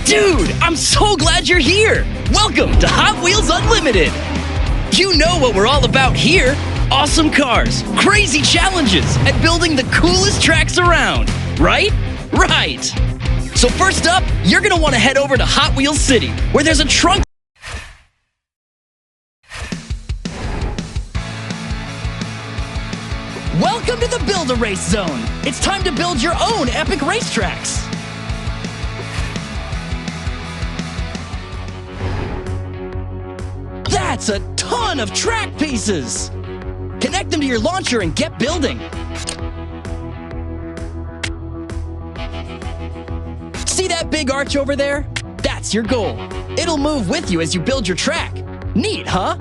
Dude, I'm so glad you're here! Welcome to Hot Wheels Unlimited! You know what we're all about here. Awesome cars, crazy challenges, and building the coolest tracks around, right? Right! So first up, you're gonna want to head over to Hot Wheels City, where there's a trunk. Welcome to the Build-A-Race Zone! It's time to build your own epic racetracks! That's a ton of track pieces! Connect them to your launcher and get building! See that big arch over there? That's your goal. It'll move with you as you build your track. Neat, huh?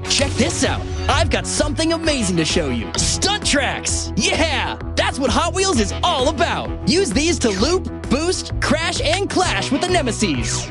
Check this out! I've got something amazing to show you. Stunt tracks! Yeah! That's what Hot Wheels is all about! Use these to loop, boost, crash, and clash with the Nemesis.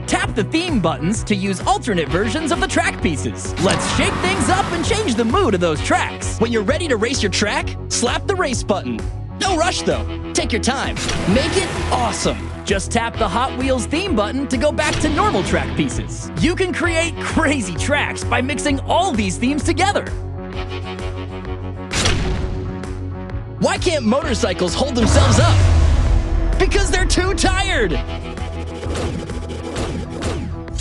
Tap the theme buttons to use alternate versions of the track pieces. Let's shake things up and change the mood of those tracks. When you're ready to race your track, slap the race button. No rush though. Take your time. Make it awesome. Just tap the Hot Wheels theme button to go back to normal track pieces. You can create crazy tracks by mixing all these themes together. Why can't motorcycles hold themselves up? Because they're too tired.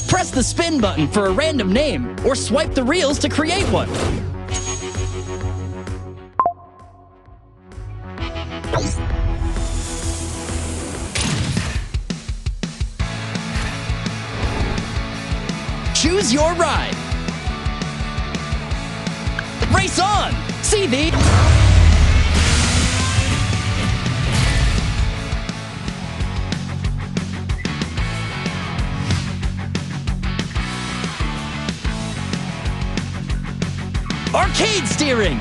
Press the spin button for a random name, or swipe the reels to create one. Choose your ride. Race on! See the... Arcade steering!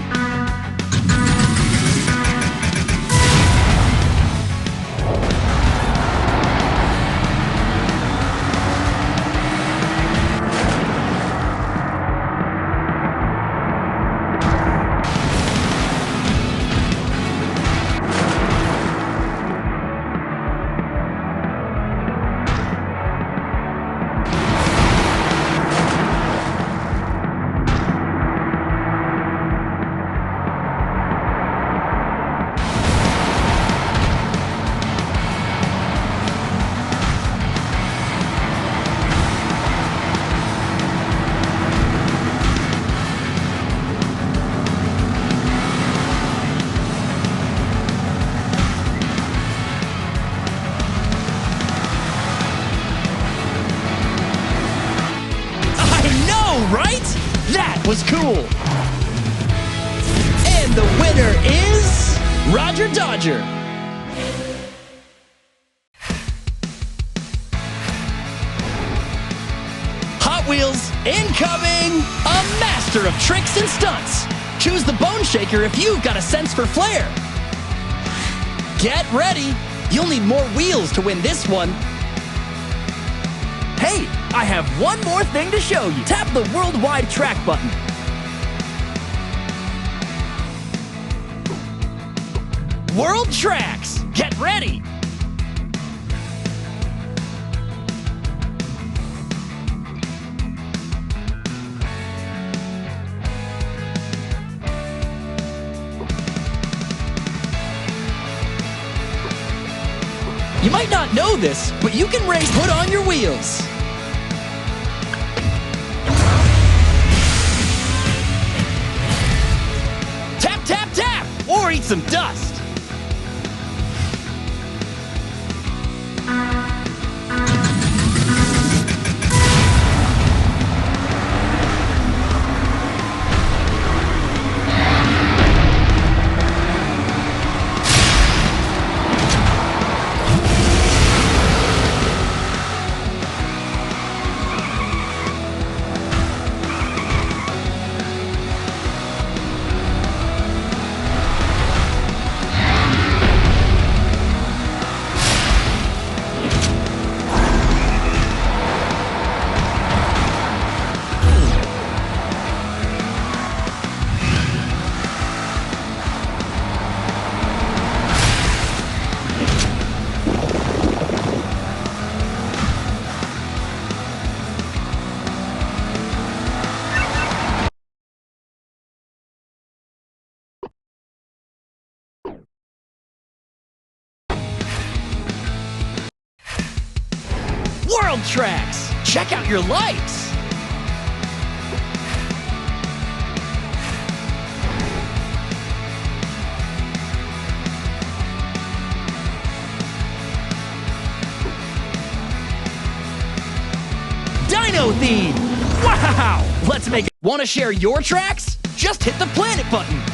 Right? That was cool! And the winner is... Roger Dodger! Hot Wheels incoming! A master of tricks and stunts! Choose the Bone Shaker if you've got a sense for flair! Get ready! You'll need more wheels to win this one! Hey, I have one more thing to show you. Tap the Worldwide Track button. World Tracks, get ready! You might not know this, but you can race. Put on your wheels. eat some dust! World Tracks! Check out your lights! Dino theme! Wow! Let's make it. Want to share your tracks? Just hit the planet button.